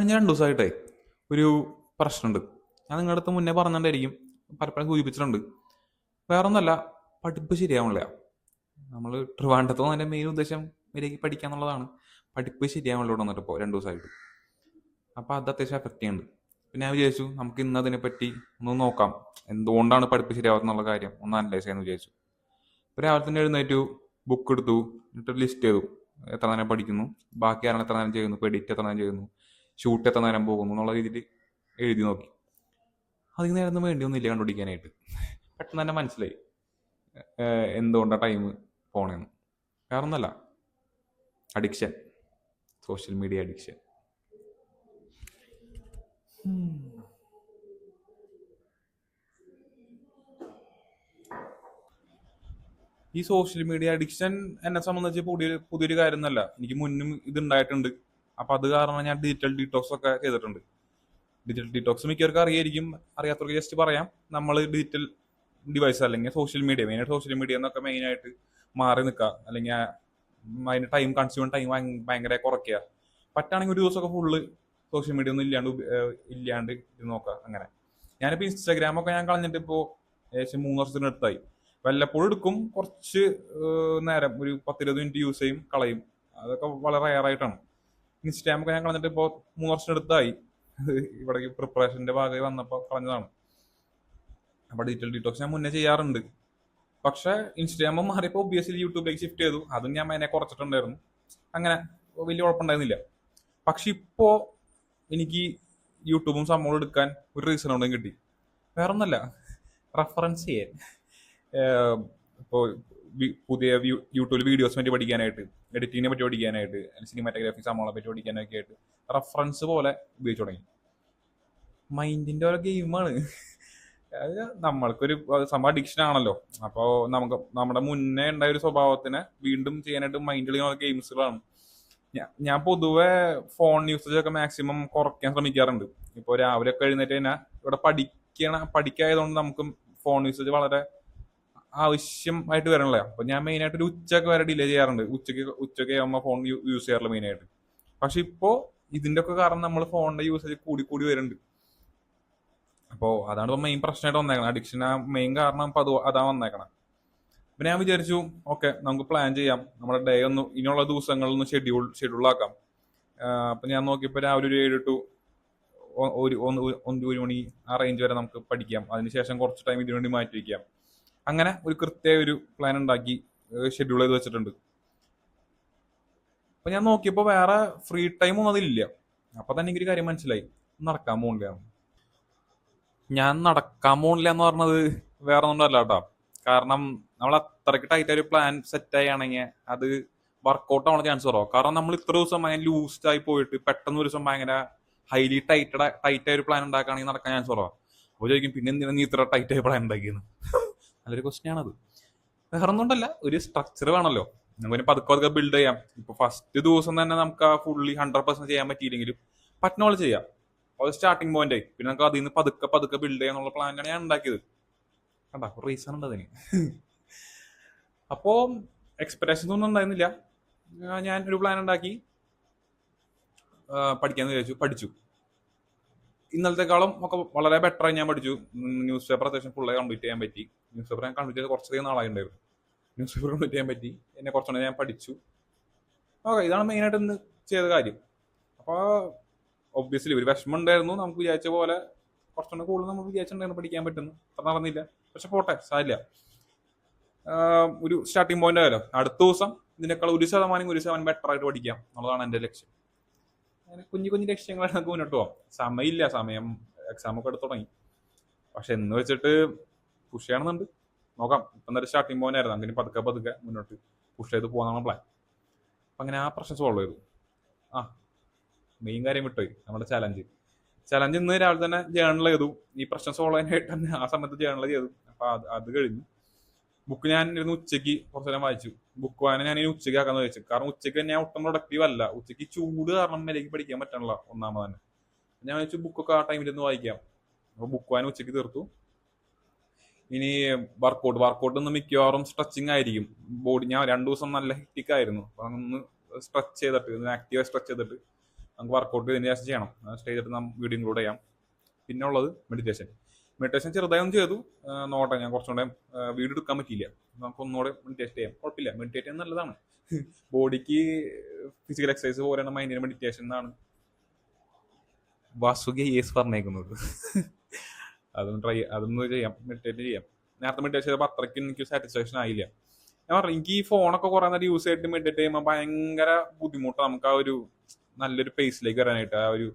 കഴിഞ്ഞ 2 ദിവസമായിട്ടേ ഒരു പ്രശ്നമുണ്ട്. ഞാൻ നിങ്ങളുടെ അടുത്ത് മുന്നേ പറഞ്ഞിട്ടുണ്ടായിരിക്കും, പലപ്പോഴും സൂചിപ്പിച്ചിട്ടുണ്ട്. വേറൊന്നുമല്ല, പഠിപ്പ് ശരിയാവണില്ല. നമ്മൾ ട്രിവാൻഡ്രത്ത് വന്നതിൻ്റെ മെയിൻ ഉദ്ദേശം മര്യാദയ്ക്ക് പഠിക്കുക എന്നുള്ളതാണ്. പഠിപ്പ് ശരിയാവണില്ല ഇവിടെ വന്നിട്ട് ഇപ്പോൾ 2 ദിവസമായിട്ട്. അപ്പോൾ അത് അത്യാവശ്യം എഫക്റ്റ് ചെയ്യുന്നുണ്ട്. പിന്നെ ഞാൻ വിചാരിച്ചു നമുക്ക് ഇന്ന് അതിനെപ്പറ്റി ഒന്ന് നോക്കാം, എന്തുകൊണ്ടാണ് പഠിപ്പ് ശരിയാവാത്തെന്നുള്ള കാര്യം ഒന്ന് അനലൈസ് ചെയ്യാമെന്ന് വിചാരിച്ചു. ഇപ്പോൾ രാവിലെ തന്നെ എഴുന്നേറ്റു, ബുക്ക് എടുത്തു, എന്നിട്ട് ലിസ്റ്റ് ചെയ്തു എത്ര നേരം പഠിക്കുന്നു, ബാക്കി ആരാണ് എത്ര നേരം ചെയ്യുന്നു, ഇപ്പോൾ എഡിറ്റ് എത്ര നേരം ചെയ്യുന്നു, ഷൂട്ട് എത്ര നേരം പോകുന്നു എന്നുള്ള രീതിയിൽ എഴുതി നോക്കി. അധികം നേരമൊന്നും വേണ്ടിയൊന്നുമില്ല കണ്ടുപിടിക്കാനായിട്ട്. പെട്ടെന്ന് തന്നെ മനസ്സിലായി എന്തുകൊണ്ടാണ് ടൈം പോണേന്ന്. വേറെ ഒന്നല്ല, അഡിക്ഷൻ, സോഷ്യൽ മീഡിയ അഡിക്ഷൻ. ഈ സോഷ്യൽ മീഡിയ അഡിക്ഷൻ എന്നെ സംബന്ധിച്ച് പുതിയൊരു കാര്യമൊന്നുമല്ല. എനിക്ക് മുന്നും ഇതുണ്ടായിട്ടുണ്ട്. അപ്പം അത് കാരണം ഞാൻ ഡിജിറ്റൽ ഡീറ്റോക്സ് ഒക്കെ ചെയ്തിട്ടുണ്ട്. ഡിജിറ്റൽ ഡീറ്റോക്സ് മിക്കവർക്കും അറിയായിരിക്കും, അറിയാത്തവർക്ക് ജസ്റ്റ് പറയാം. നമ്മൾ ഡിജിറ്റൽ ഡിവൈസ് അല്ലെങ്കിൽ സോഷ്യൽ മീഡിയ, മെയിനായിട്ട് സോഷ്യൽ മീഡിയ എന്നൊക്കെ മെയിനായിട്ട് മാറി നിൽക്കുക, അല്ലെങ്കിൽ അതിന് ടൈം കൺസ്യൂം ടൈം ഭയങ്കര കുറയ്ക്കുക. പറ്റുകയാണെങ്കിൽ ഒരു ദിവസമൊക്കെ ഫുള്ള് സോഷ്യൽ മീഡിയ ഒന്നും ഇല്ലാണ്ട് ഇത് നോക്കുക. അങ്ങനെ ഞാനിപ്പോൾ ഇൻസ്റ്റാഗ്രാമൊക്കെ ഞാൻ കളഞ്ഞിട്ട് ഇപ്പോൾ ഏകദേശം 3 വർഷത്തിനടുത്തായി. വല്ലപ്പോഴും എടുക്കും, കുറച്ച് നേരം ഒരു 10-20 മിനിറ്റ് യൂസ് ചെയ്യും, കളയും. അതൊക്കെ വളരെ റയറായിട്ടാണ്. ഇൻസ്റ്റാഗ്രാമൊക്കെ ഞാൻ കളഞ്ഞിട്ട് ഇപ്പോൾ 3 വർഷത്തിനടുത്തായി. ഇവിടെ പ്രിപ്പറേഷൻ്റെ ഭാഗമായി വന്നപ്പോൾ കളഞ്ഞതാണ്. അപ്പോൾ ഡിജിറ്റൽ ഡീറ്റോക്സ് ഞാൻ മുന്നേ ചെയ്യാറുണ്ട്. പക്ഷേ ഇൻസ്റ്റാഗ്രാം മാറിയപ്പോൾ ഒബ്വിയസ്ലി യൂട്യൂബിലേക്ക് ഷിഫ്റ്റ് ചെയ്തു. അതും ഞാൻ അതിനെ കുറച്ചിട്ടുണ്ടായിരുന്നു. അങ്ങനെ വലിയ കുഴപ്പമുണ്ടായിരുന്നില്ല. പക്ഷെ ഇപ്പോൾ എനിക്ക് യൂട്യൂബും സംഭവം എടുക്കാൻ ഒരു റീസൺ കൊണ്ടും കിട്ടി. വേറൊന്നല്ല, റെഫറൻസ് ചെയ്യാൻ. ഇപ്പോൾ പുതിയ യൂട്യൂബിൽ വീഡിയോസിനെ പറ്റി പഠിക്കാനായിട്ട്, എഡിറ്റിങ്ങിനെ പറ്റി പഠിക്കാനായിട്ട്, സിനിമാറ്റോഗ്രാഫി സംഭവങ്ങളെ പറ്റി പഠിക്കാനൊക്കെ ആയിട്ട് റെഫറൻസ് പോലെ ഉപയോഗിച്ച് തുടങ്ങി. മൈൻഡിൻ്റെ ഓരോ ഗെയിമാണ്. അത് നമ്മൾക്കൊരു സംഭവം അഡിക്ഷൻ ആണല്ലോ. അപ്പോൾ നമുക്ക് നമ്മുടെ മുന്നേ ഉണ്ടായ ഒരു സ്വഭാവത്തിനെ വീണ്ടും ചെയ്യാനായിട്ട് മൈൻഡിൽ ചെയ്യുന്ന ഗെയിംസുകളാണ്. ഞാൻ പൊതുവെ ഫോൺ യൂസേജ് ഒക്കെ മാക്സിമം കുറയ്ക്കാൻ ശ്രമിക്കാറുണ്ട്. ഇപ്പോൾ രാവിലെ ഒക്കെ എഴുന്നേറ്റ് കഴിഞ്ഞാൽ ഇവിടെ പഠിക്കായതുകൊണ്ട് നമുക്ക് ഫോൺ യൂസേജ് വളരെ ആവശ്യമായിട്ട് വരണല്ലേ. അപ്പോൾ ഞാൻ മെയിനായിട്ട് ഒരു ഉച്ചയൊക്കെ വരെ ഡിലേ ചെയ്യാറുണ്ട്. ഉച്ചയ്ക്ക് ആകുമ്പോൾ ഫോൺ യൂസ് ചെയ്യാറില്ല മെയിനായിട്ട്. പക്ഷെ ഇപ്പോൾ ഇതിൻ്റെ ഒക്കെ കാരണം നമ്മൾ ഫോണിൻ്റെ യൂസേജ് കൂടി വരുന്നുണ്ട്. അപ്പോൾ അതാണ് ഇപ്പോൾ മെയിൻ പ്രശ്നമായിട്ട് വന്നേക്കണം. അഡിക്ഷൻ ആ മെയിൻ കാരണം ഇപ്പോൾ അതാണ് വന്നേക്കണം. പിന്നെ ഞാൻ വിചാരിച്ചു, ഓക്കെ നമുക്ക് പ്ലാൻ ചെയ്യാം, നമ്മുടെ ഡേ ഒന്ന് ഇനിയുള്ള ദിവസങ്ങളിലൊന്ന് ഷെഡ്യൂളാക്കാം. അപ്പം ഞാൻ നോക്കിയപ്പോൾ രാവിലെ ഒരു 7 to 1 മണി ആ റേഞ്ച് വരെ നമുക്ക് പഠിക്കാം. അതിനുശേഷം കുറച്ച് ടൈം ഇതിനു വേണ്ടി മാറ്റി വയ്ക്കാം. അങ്ങനെ ഒരു കൃത്യ ഒരു പ്ലാൻ ഉണ്ടാക്കി ഷെഡ്യൂൾ ചെയ്ത് വെച്ചിട്ടുണ്ട്. അപ്പം ഞാൻ നോക്കിയപ്പോൾ വേറെ ഫ്രീ ടൈം ഒന്നും അതിലില്ല. അപ്പം തന്നെ എനിക്കൊരു കാര്യം മനസ്സിലായി, നടക്കാൻ പോകണില്ല. ഞാൻ നടക്കാൻ പോകണില്ല എന്ന് പറഞ്ഞത് വേറെ ഒന്നും അല്ല കേട്ടോ. കാരണം നമ്മൾ അത്രയ്ക്ക് ടൈറ്റ് ഒരു പ്ലാൻ സെറ്റ് ആണെങ്കിൽ അത് വർക്കൗട്ട് ആവുന്ന ചാൻസ് കുറവാണ്. കാരണം നമ്മൾ ഇത്ര ദിവസം ഭയങ്കര ലൂസ്ഡായി പോയിട്ട് പെട്ടെന്ന് ഒരു ദിവസം ഭയങ്കര ഹൈലി ടൈറ്റായ ഒരു പ്ലാൻ ഉണ്ടാക്കുകയാണെങ്കിൽ നടക്കാൻ ചാൻസ് കുറവാണ്. അപ്പോൾ ചോദിക്കും, പിന്നെ എന്തിനാ നീ ഇത്ര ടൈറ്റായ പ്ലാൻ ഉണ്ടാക്കിയെന്ന്. നല്ലൊരു ക്വസ്റ്റ്യൻ ആണത്. വേറെ ഒന്നുകൊണ്ടല്ല, ഒരു സ്ട്രക്ചർ വേണമല്ലോ. നമുക്ക് പതുക്കെ ബിൽഡ് ചെയ്യാം. ഇപ്പോൾ ഫസ്റ്റ് ദിവസം തന്നെ നമുക്ക് ആ ഫുള്ളി 100% ചെയ്യാൻ പറ്റിയില്ലെങ്കിലും പറ്റുന്ന പോലെ ചെയ്യാം. അത് സ്റ്റാർട്ടിങ് പോയിന്റ്. പിന്നെ നമുക്ക് അതിൽ നിന്ന് പതുക്കെ ബിൽഡ് ചെയ്യാന്നുള്ള പ്ലാനാണ് ഞാൻ ഉണ്ടാക്കിയത്. കണ്ടാ, റീസൺ ഉണ്ട് അതിന്. അപ്പോൾ എക്സ്പെക്ടേഷൻസ് ഒന്നും ഉണ്ടായിരുന്നില്ല. ഞാൻ ഒരു പ്ലാൻ ഉണ്ടാക്കി പഠിക്കാന്ന് വിചാരിച്ചു. പഠിച്ചു. ഇന്നലത്തെക്കാളും ഒക്കെ വളരെ ബെറ്ററായി ഞാൻ പഠിച്ചു. ന്യൂസ് പേപ്പർ അത്യാവശ്യം ഫുള്ളായി കംപ്ലീറ്റ് ചെയ്യാൻ പറ്റി. ന്യൂസ് പേപ്പർ ഞാൻ കംപ്ലീറ്റ് ചെയ്ത് കുറച്ചധികം നാളായിട്ടുണ്ടായിരുന്നു. ന്യൂസ് പേപ്പർ കംപ്ലീറ്റ് ചെയ്യാൻ പറ്റി. എന്നെ കുറച്ചുകൂടെ ഞാൻ പഠിച്ചു. ഓക്കെ, ഇതാണ് മെയിനായിട്ട് ഇന്ന് ചെയ്ത കാര്യം. അപ്പോൾ ഒബ്വിയസ്ലി ഒരു വിഷമം ഉണ്ടായിരുന്നു. നമുക്ക് വിചാരിച്ച പോലെ കുറച്ചുകൂടെ കൂടുതൽ നമ്മൾ വിചാരിച്ചിട്ടുണ്ടായിരുന്നു പഠിക്കാൻ പറ്റുന്നു. അത്ര നടന്നില്ല. പക്ഷെ പോട്ടെ, സാരില്ല. ഒരു സ്റ്റാർട്ടിങ് പോയിന്റ് ആയാലോ. അടുത്ത ദിവസം ഇതിനേക്കാൾ 1% ബെറ്റർ ആയിട്ട് പഠിക്കാം എന്നുള്ളതാണ് എൻ്റെ ലക്ഷ്യം. അങ്ങനെ കുഞ്ഞു ലക്ഷ്യങ്ങളാണ് നമുക്ക് മുന്നോട്ട് പോകാം. സമയം എക്സാം ഒക്കെ എടുത്ത് തുടങ്ങി. പക്ഷെ എന്ന് വെച്ചിട്ട് പുഷ് ചെയ്യണമെന്നുണ്ട്. നോക്കാം. ഇപ്പം എന്തായാലും സ്റ്റാർട്ടിങ് പോയിന്റ് ആയിരുന്നു. അങ്ങനെ പതുക്കെ മുന്നോട്ട് പുഷ് ചെയ്ത് പോകാനാണ് പ്ലാൻ. അപ്പം അങ്ങനെ ആ പ്രശ്നം സോൾവ് ചെയ്തു. മെയിൻ കാര്യം വിട്ടുപോയി, നമ്മുടെ ചലഞ്ച് ഇന്ന് രാവിലെ തന്നെ ജേണൽ ചെയ്തു. ഈ പ്രശ്നം സോൾവ് ചെയ്യാനായിട്ട് തന്നെ ആ സമയത്ത് ജേണൽ ചെയ്തു. അപ്പം അത് കഴിഞ്ഞു. ബുക്ക് ഞാൻ ഇരുന്ന് ഉച്ചയ്ക്ക് കുറച്ച് നേരം വായിച്ചു. ബുക്ക് വായന ഞാൻ ഇനി ഉച്ചയ്ക്ക് ആക്കാന്ന് വെച്ചു. കാരണം ഉച്ചയ്ക്ക് ഞാൻ ഒട്ടും പ്രൊഡക്റ്റീവ് അല്ല. ഉച്ചയ്ക്ക് ചൂട് കാരണം മേലേക്ക് പഠിക്കാൻ പറ്റണല്ലോ ഒന്നാമത് തന്നെ. ഞാൻ വെച്ചു ബുക്കൊക്കെ ആ ടൈമിൽ ഒന്ന് വായിക്കാം. അപ്പോൾ ബുക്ക് വായന ഉച്ചയ്ക്ക് തീർത്തു. ഇനി വർക്കൗട്ട് ഒന്ന് മിക്കവാറും സ്ട്രെച്ചിങ് ആയിരിക്കും. ബോഡി ഞാൻ 2 ദിവസം നല്ല ഹെക്റ്റിക് ആയിരുന്നു. അപ്പം ഒന്ന് സ്ട്രെച്ച് ചെയ്തിട്ട്, ആക്റ്റീവായി സ്ട്രെച്ച് ചെയ്തിട്ട് നമുക്ക് വർക്കൗട്ട് ചെയ്തതിന് ശേഷം ചെയ്യണം. സ്റ്റേ ചെയ്തിട്ട് നമുക്ക് വീഡിയോ ഇൻക്ലൂഡ് ചെയ്യാം. പിന്നെ ഉള്ളത് മെഡിറ്റേഷൻ ചെറുതായി ഒന്ന് ചെയ്തു നോട്ടെ. ഞാൻ കുറച്ചുകൂടെ വീഡിയോ എടുക്കാൻ പറ്റിയില്ല. നമുക്ക് ഒന്നുകൂടെ മെഡിറ്റേഷൻ ചെയ്യാം, കുഴപ്പമില്ല. മെഡിറ്റേറ്റ് ചെയ്യുന്നത് നല്ലതാണ്. ബോഡിക്ക് ഫിസിക്കൽ എക്സസൈസ് പോലെയാണ് മൈൻഡിന് മെഡിറ്റേഷൻ എന്നാണ് വാസുകി യേസ് പറഞ്ഞേക്കുന്നത്. അതൊന്ന് ചെയ്യാം, മെഡിറ്റേറ്റ് ചെയ്യാം. നേരത്തെ മെഡിറ്റേഷൻ ചെയ്തപ്പോൾ അത്രയ്ക്ക് എനിക്ക് സാറ്റിസ്ഫാക്ഷൻ ആയില്ല. ഞാൻ പറഞ്ഞു, എനിക്ക് ഈ ഫോണൊക്കെ കുറെ നേരം യൂസ് ചെയ്തിട്ട് മെഡിറ്റേറ്റ് ചെയ്യുമ്പോൾ ഭയങ്കര ബുദ്ധിമുട്ടാണ്. നമുക്ക് ആ ഒരു നല്ലൊരു പേസിലേക്ക് വരാനായിട്ട് ആ ഒരു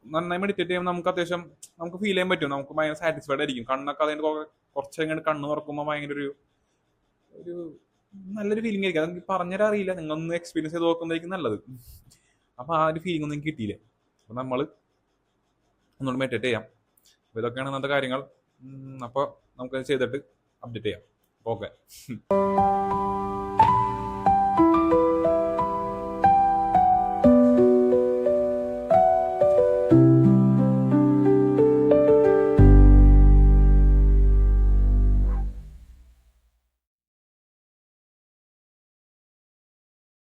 നന്നായി മെഡിറ്റേറ്റ് ചെയ്യുമ്പോൾ നമുക്ക് അത്യാവശ്യം നമുക്ക് ഫീൽ ചെയ്യാൻ പറ്റും. നമുക്ക് ഭയങ്കര സാറ്റിസ്ഫൈഡ് ആയിരിക്കും. കണ്ണൊക്കെ അതിന്റെ കുറച്ച് കഴിഞ്ഞിട്ട് കണ്ണ് തുറക്കുമ്പോൾ ഭയങ്കര ഒരു നല്ലൊരു ഫീലിംഗ് ആയിരിക്കും. അത് പറഞ്ഞുതരാൻ അറിയില്ല, നിങ്ങളൊന്ന് എക്സ്പീരിയൻസ് ചെയ്ത് നോക്കുന്നതായിരിക്കും നല്ലത്. അപ്പൊ ആ ഒരു ഫീലിംഗ് ഒന്നും കിട്ടിയില്ല. അപ്പൊ നമ്മൾ ഒന്നുകൂടി മെഡിറ്റേറ്റ് ചെയ്യാം. അപ്പൊ ഇതൊക്കെയാണ് ഇന്നത്തെ കാര്യങ്ങൾ. അപ്പോൾ നമുക്ക് ചെയ്തിട്ട് അപ്ഡേറ്റ് ചെയ്യാം. ഓക്കെ.